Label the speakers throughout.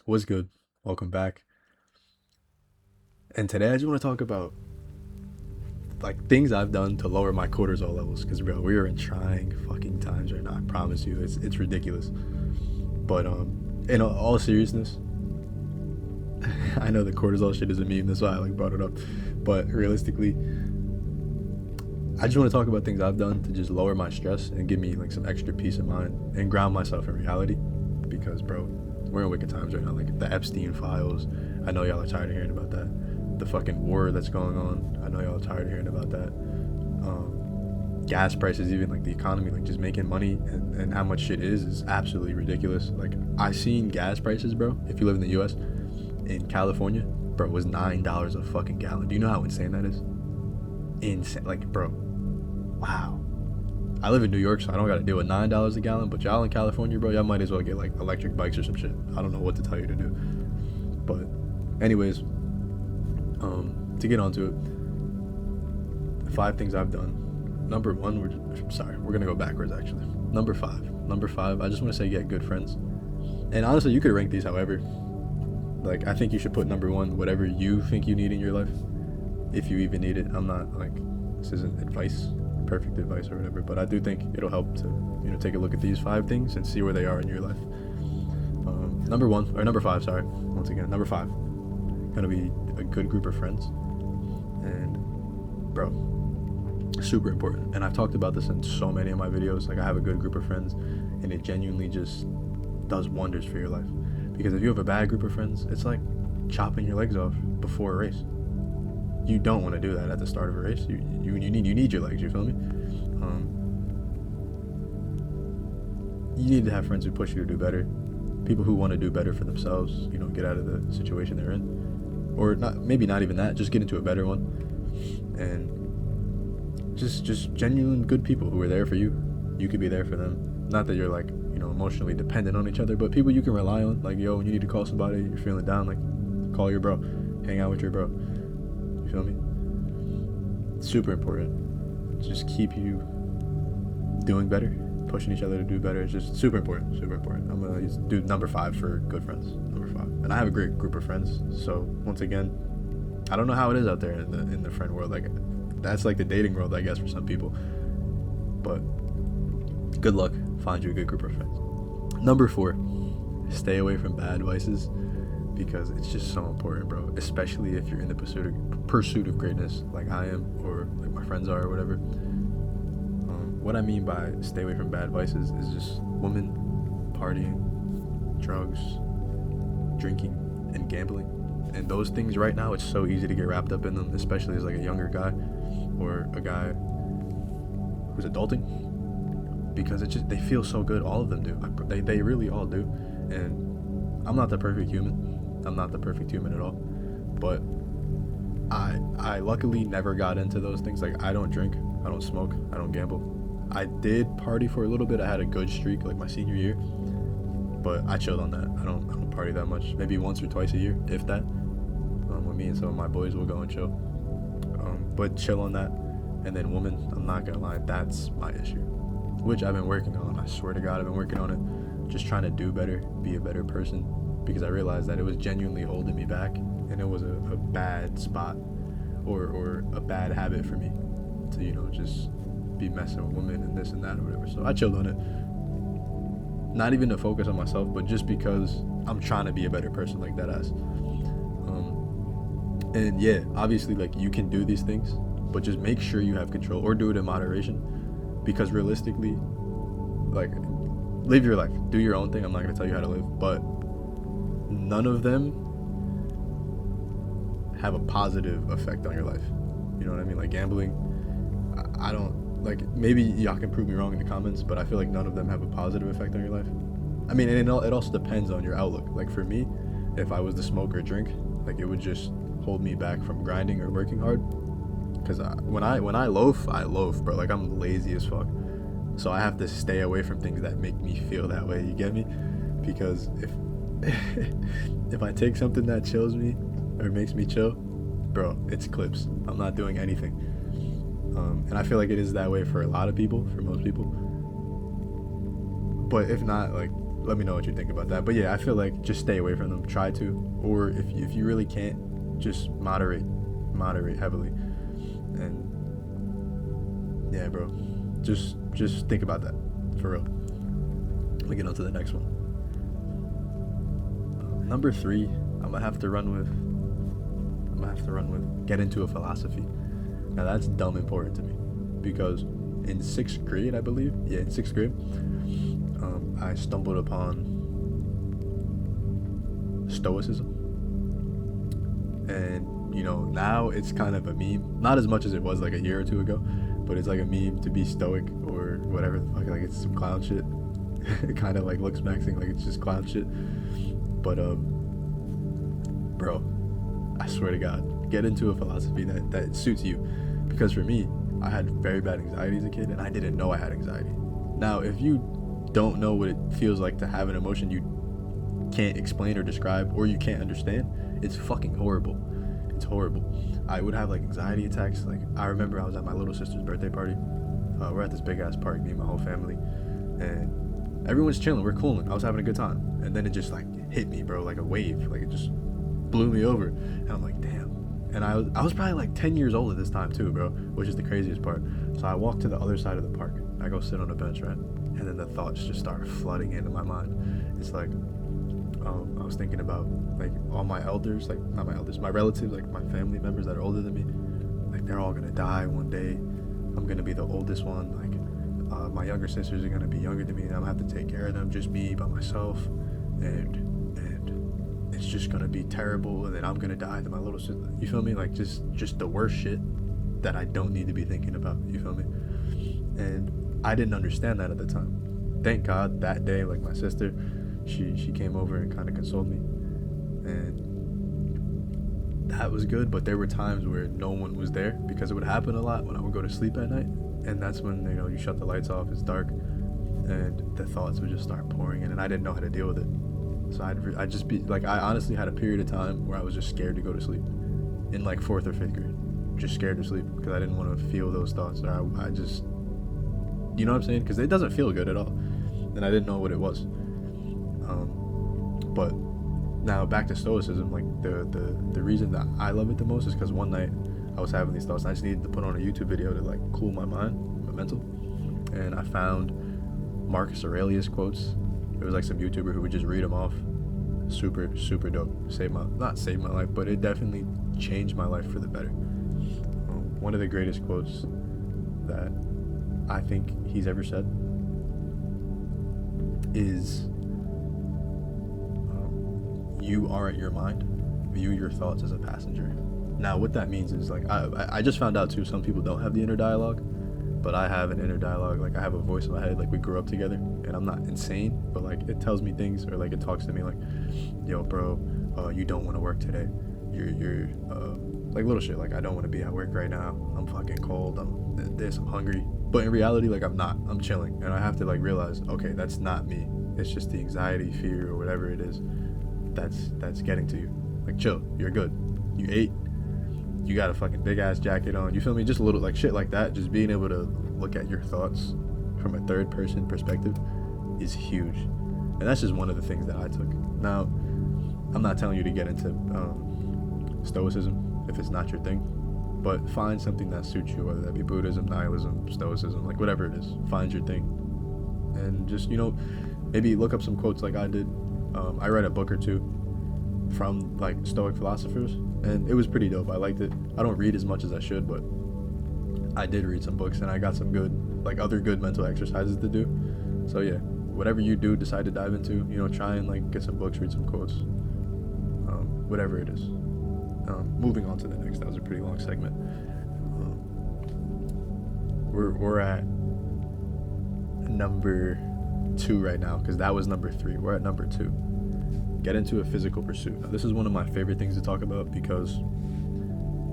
Speaker 1: What's good? Welcome back. And today I just want to talk about like things I've done to lower my cortisol levels. Cause bro, we are in trying fucking times right now. I promise you, it's ridiculous. But in all seriousness, I know the cortisol shit is a meme. That's why I like brought it up. But realistically, I just want to talk about things I've done to just lower my stress and give me like some extra peace of mind and ground myself in reality. Because bro, we're in wicked times right now. Like the Epstein files. I know y'all are tired of hearing about that. The fucking war that's going on. I know y'all are tired of hearing about that. Gas prices, even like the economy, like just making money and how much shit is absolutely ridiculous. Like I seen gas prices, bro. If you live in the U.S. in California, bro, it was $9 a fucking gallon. Do you know how insane that is? Insane. Like, bro, wow. I live in New York, so I don't gotta deal with $9 a gallon. But y'all in California, bro, y'all might as well get like electric bikes or some shit. I don't know what to tell you to do. But, anyways, to get onto it, the 5 things I've done. Number one, we're gonna go backwards actually. Number five, I just want to say get good friends. And honestly, you could rank these however. Like, I think you should put number one whatever you think you need in your life, if you even need it. I'm not like, this isn't advice, perfect advice or whatever, but I do think it'll help to take a look at these 5 things and see where they are in your life. Number five, sorry, once again, number five, gonna be a good group of friends. And bro, super important. And I've talked about this in so many of my videos. Like, I have a good group of friends, and it genuinely just does wonders for your life. Because if you have a bad group of friends, it's like chopping your legs off before a race. You don't want to do that at the start of a race. You need your legs. You feel me? You need to have friends who push you to do better. People who want to do better for themselves. Get out of the situation they're in, or not. Maybe not even that. Just get into a better one. And just genuine good people who are there for you. You could be there for them. Not that you're like emotionally dependent on each other, but people you can rely on. Like, yo, when you need to call somebody, you're feeling down, like call your bro, hang out with your bro. You feel me? It's super important. Just keep you doing better, pushing each other to do better. It's just super important. I'm gonna do number 5 for good friends. Number 5, and I have a great group of friends. So once again, I don't know how it is out there in the friend world. Like, that's like the dating world, I guess, for some people. But good luck. Find you a good group of friends. Number 4, stay away from bad vices, because it's just so important, bro. Especially if you're in the pursuit of greatness, like I am, or like my friends are, or whatever. What I mean by stay away from bad vices is just women, partying, drugs, drinking, and gambling. And those things right now, it's so easy to get wrapped up in them, especially as like a younger guy or a guy who's adulting, because they feel so good. All of them do. They really all do. And I'm not the perfect human. I'm not the perfect human at all. But I luckily never got into those things. Like, I don't drink, I don't smoke, I don't gamble. I did party for a little bit. I had a good streak like my senior year, but I chilled on that. I don't party that much. Maybe once or twice a year, if that. When me and some of my boys will go and chill. But chill on that. And then women, I'm not gonna lie, that's my issue, which I've been working on. I swear to God, I've been working on it. Just trying to do better, be a better person, because I realized that it was genuinely holding me back, and it was a bad spot or a bad habit for me to just be messing with women and this and that or whatever. So I chilled on it. Not even to focus on myself, but just because I'm trying to be a better person, like that ass. And yeah, obviously, like, you can do these things, but just make sure you have control, or do it in moderation, because realistically, like, live your life, do your own thing. I'm not going to tell you how to live, but none of them have a positive effect on your life. You know what I mean? Like gambling, I don't, like, maybe y'all can prove me wrong in the comments, but I feel like none of them have a positive effect on your life. I mean, and it also depends on your outlook. Like, for me, if I was to smoke or drink, like, it would just hold me back from grinding or working hard. Because when I loaf, bro. Like, I'm lazy as fuck. So I have to stay away from things that make me feel that way. You get me? Because if I take something that chills me or makes me chill, bro, it's clips. I'm not doing anything. And I feel like it is that way for a lot of people, for most people. But if not, like let me know what you think about that. But yeah, I feel like just stay away from them. Try to, or if you really can't, just moderate heavily. And yeah, bro, just think about that for real. Let me get on to the next one. Number 3, I'm gonna have to run with get into a philosophy. Now that's dumb important to me because in 6th grade, I believe, in 6th grade, I stumbled upon Stoicism, and now it's kind of a meme. Not as much as it was like a year or two ago, but it's like a meme to be stoic or whatever the fuck. Like it's some clown shit. It kind of like looks maxing like it's just clown shit. But bro, I swear to God, get into a philosophy that suits you, because for me, I had very bad anxiety as a kid, and I didn't know I had anxiety. Now, if you don't know what it feels like to have an emotion you can't explain or describe, or you can't understand, it's fucking horrible. It's horrible. I would have like anxiety attacks. Like I remember I was at my little sister's birthday party. We're at this big ass park, me and my whole family, and everyone's chilling. We're cooling. I was having a good time, and then it just like hit me, bro, like a wave. Like it just blew me over, and I'm like, damn. And I was probably like 10 years old at this time too, bro, which is the craziest part. So I walk to the other side of the park. I go sit on a bench, right? And then the thoughts just start flooding into my mind. It's like, I was thinking about like all my elders, like not my elders, my relatives, like my family members that are older than me. Like they're all gonna die one day. I'm gonna be the oldest one. Like my younger sisters are gonna be younger than me, and I'm gonna have to take care of them, just me by myself. And it's just gonna be terrible, and then I'm gonna die to my little sister. You feel me? Like just the worst shit that I don't need to be thinking about. You feel me? And I didn't understand that at the time. Thank God that day, like my sister, she came over and kind of consoled me, and that was good. But there were times where no one was there, because it would happen a lot when I would go to sleep at night, and that's when you shut the lights off, it's dark, and the thoughts would just start pouring in, and I didn't know how to deal with it. So I'd just be like, I honestly had a period of time where I was just scared to go to sleep in like 4th or 5th grade, just scared to sleep because I didn't want to feel those thoughts, or I just, you know what I'm saying? Because it doesn't feel good at all, and I didn't know what it was. But now back to Stoicism, like the reason that I love it the most is because one night I was having these thoughts, and I just needed to put on a YouTube video to like cool my mind, my mental, and I found Marcus Aurelius quotes. It was like some YouTuber who would just read them off. Super dope. Not saved my life, but it definitely changed my life for the better. One of the greatest quotes that I think he's ever said is, you aren't your mind, view your thoughts as a passenger. Now what that means is, like, I just found out too, some people don't have the inner dialogue, but I have an inner dialogue. Like I have a voice in my head, like we grew up together, and I'm not insane, but like it tells me things, or like it talks to me like, yo bro, you don't want to work today, you're like little shit, like I don't want to be at work right now, I'm fucking cold, I'm hungry. But in reality, like I'm chilling, and I have to like realize, okay, that's not me, it's just the anxiety, fear, or whatever it is that's getting to you. Like chill, you're good, you ate, you got a fucking big ass jacket on, you feel me? Just a little like shit like that. Just being able to look at your thoughts from a third person perspective is huge, and that's just one of the things that I took. Now I'm not telling you to get into Stoicism if it's not your thing, but find something that suits you, whether that be Buddhism, nihilism, Stoicism, like whatever it is. Find your thing, and just maybe look up some quotes like I did. I read a book or two from like Stoic philosophers, and it was pretty dope. I liked it. I don't read as much as I should, but I did read some books, and I got some good, like other good mental exercises to do. So yeah, whatever you do, decide to dive into, try and like get some books, read some quotes, whatever it is. Moving on to the next. That was a pretty long segment. We're at number 2 right now, because that was number 3. We're at number 2. Get into a physical pursuit. Now, this is one of my favorite things to talk about because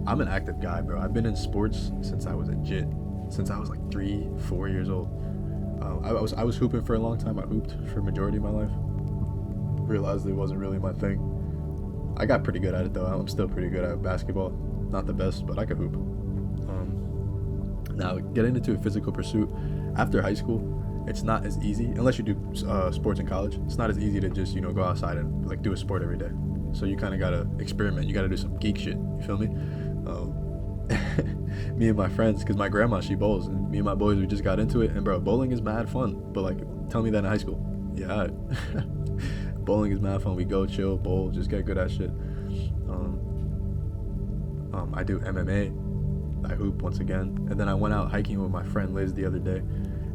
Speaker 1: I'm an active guy, bro. I've been in sports since I was a jit, since I was like 3-4 years old. I was hooping for a long time. I hooped for a majority of my life. Realized it wasn't really my thing. I got pretty good at it though. I'm still pretty good at basketball. Not the best, but I could hoop. Now getting into a physical pursuit after high school, it's not as easy unless you do sports in college. It's not as easy to just go outside and like do a sport every day. So you kind of gotta experiment. You gotta do some geek shit. You feel me? Me and my friends, because my grandma, she bowls, and me and my boys, we just got into it. And bro, bowling is mad fun. But like, tell me that in high school. Yeah, all right. Bowling is mad fun. We go chill, bowl, just get good at shit. I do MMA. I hoop once again. And then I went out hiking with my friend Liz the other day,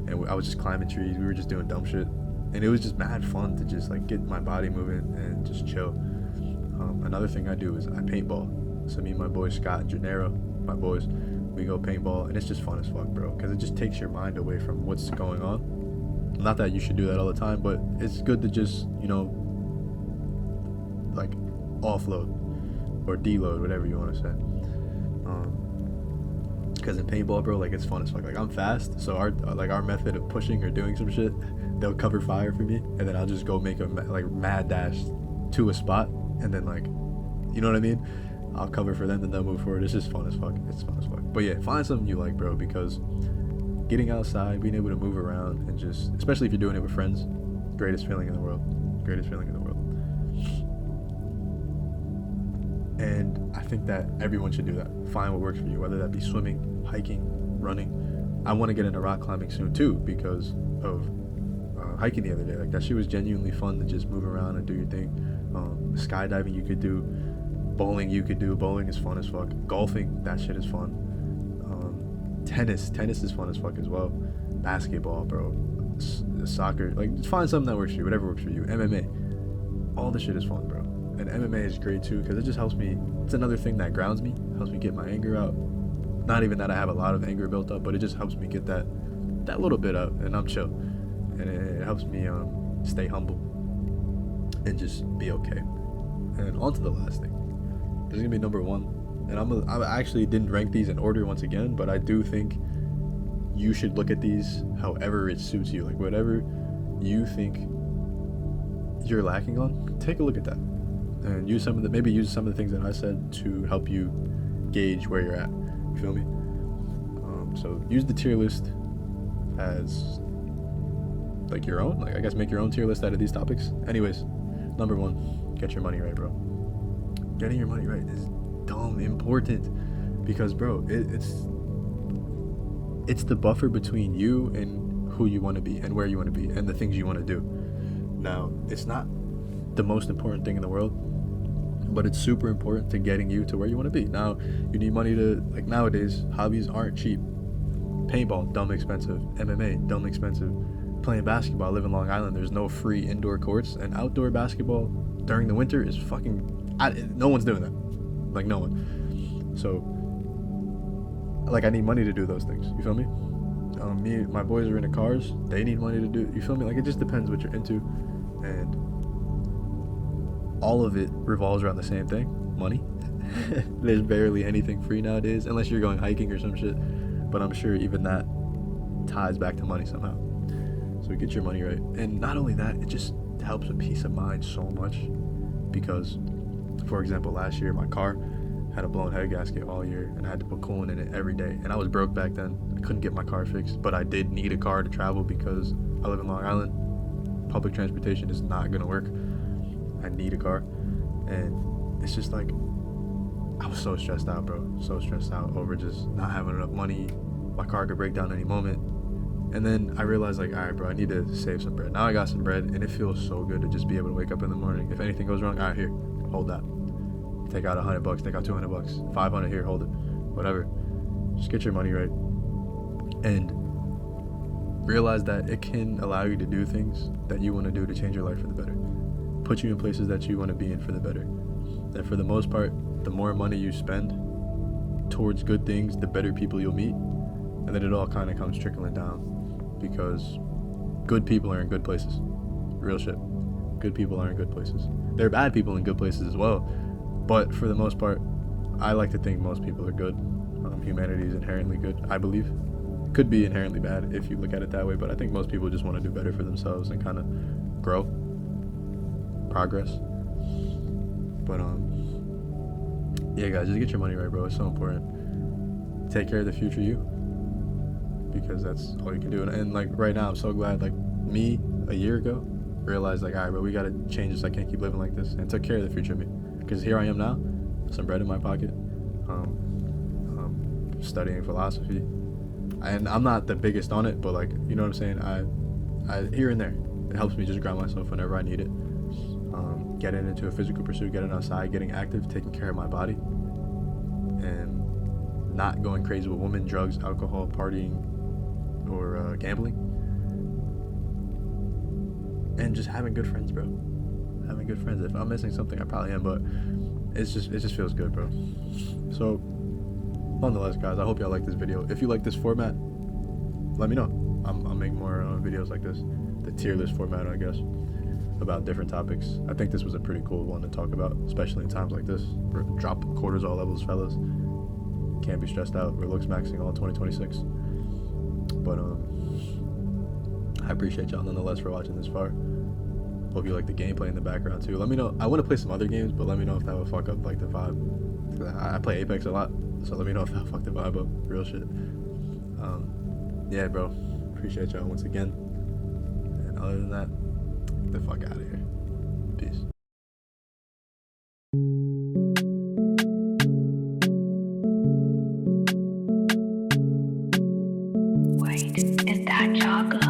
Speaker 1: and I was just climbing trees. We were just doing dumb shit, and it was just mad fun to just like get my body moving and just chill. Another thing I do is I paintball. So me and my boys Scott and Gennaro, my boys, we go paintball, and it's just fun as fuck, bro, because it just takes your mind away from what's going on. Not that you should do that all the time, but it's good to just like offload or deload, whatever you want to say. Because in paintball, bro, like, it's fun as fuck. Like, I'm fast, so our method of pushing or doing some shit, they'll cover fire for me, and then I'll just go make a mad dash to a spot, and then like, you know what I mean? I'll cover for them, then they'll move forward. It's just fun as fuck. It's fun as fuck. But yeah, find something you like, bro, because getting outside, being able to move around, and just, especially if you're doing it with friends, greatest feeling in the world. Greatest feeling in the world. And I think that everyone should do that. Find what works for you, whether that be swimming, hiking, running. I want to get into rock climbing soon too, because of hiking the other day. Like, that shit was genuinely fun to just move around and do your thing. Skydiving you could do. Bowling you could do. Bowling is fun as fuck. Golfing, that shit is fun. Tennis is fun as fuck as well. Basketball, bro. Soccer, like, just find something that works for you, whatever works for you. MMA, all this shit is fun, bro. And MMA is great too, because it just helps me. It's another thing that grounds me, helps me get my anger out. Not even that I have a lot of anger built up, but it just helps me get that little bit out, and I'm chill. And it helps me stay humble and just be okay. And on to the last thing. This is gonna be number one, and I actually didn't rank these in order once again, but I do think you should look at these however it suits you. Like, whatever you think you're lacking on, take a look at that. And use some of the things that I said to help you gauge where you're at. You feel me? So use the tier list as like your own. Like, I guess make your own tier list out of these topics. Anyways, number one, get your money right, bro. Getting your money right is dumb important, because, bro, it's the buffer between you and who you want to be and where you want to be and the things you want to do. Now, it's not the most important thing in the world, but it's super important to getting you to where you want to be. Now, you need money to, like, nowadays, hobbies aren't cheap. Paintball, dumb expensive. MMA, dumb expensive. Playing basketball, I live in Long Island, there's no free indoor courts, and outdoor basketball during the winter is no one's doing that. Like, no one. So, like, I need money to do those things. You feel me? My boys are into cars. They need money to do. You feel me? Like, it just depends what you're into, and all of it revolves around the same thing: money. There's barely anything free nowadays, unless you're going hiking or some shit. But I'm sure even that ties back to money somehow. So get your money right, and not only that, it just helps with peace of mind so much. Because, for example, last year my car had a blown head gasket all year, and I had to put coolant in it every day, and I was broke back then. I couldn't get my car fixed, but I did need a car to travel because I live in Long Island. Public transportation is not gonna work. I need a car, and it's just like, I was so stressed out, bro. So stressed out over just not having enough money. My car could break down any moment. And then I realized, like, all right, bro, I need to save some bread. Now I got some bread, and it feels so good to just be able to wake up in the morning. If anything goes wrong, all right, here, hold that. Take out $100, take out $200, 500 here, hold it, whatever. Just get your money right, and realize that it can allow you to do things that you want to do to change your life for the better, put you in places that you want to be in for the better. And for the most part, the more money you spend towards good things, the better people you'll meet, and then it all kind of comes trickling down, because good people are in good places. Real shit. Good people are in good places. There are bad people in good places as well, but for the most part, I like to think most people are good. Humanity is inherently good, I believe. Could be inherently bad if you look at it that way, but I think most people just want to do better for themselves and kind of grow, progress. But yeah, guys, just get your money right, bro. It's so important. Take care of the future you, because that's all you can do. And like right now, I'm so glad. Like me a year ago realized like, all right, bro, we gotta change this. I can't keep living like this, and took care of the future of me. Because here I am now, some bread in my pocket, studying philosophy, and I'm not the biggest on it, but like, you know what I'm saying. I here and there, it helps me just ground myself whenever I need it. Getting into a physical pursuit, getting outside, getting active, taking care of my body, and not going crazy with women, drugs, alcohol, partying, or gambling, and just having good friends, bro. Having good friends. If I'm missing something, I probably am, but it just feels good, bro. So, nonetheless, guys, I hope y'all like this video. If you like this format, let me know. I'll make more videos like this, the tier list format, I guess, about different topics. I think this was a pretty cool one to talk about, especially in times like this. Drop cortisol levels, fellas. Can't be stressed out. We're looks maxing all 2026. But I appreciate y'all nonetheless for watching this far. Hope you like the gameplay in the background too. Let me know. I want to play some other games, but let me know if that would fuck up like the vibe. I play Apex a lot, so let me know if that fuck the vibe up. Real shit. Yeah, bro. Appreciate y'all once again. And other than that, get the fuck out of here. Peace.
Speaker 2: Wait, is that chocolate?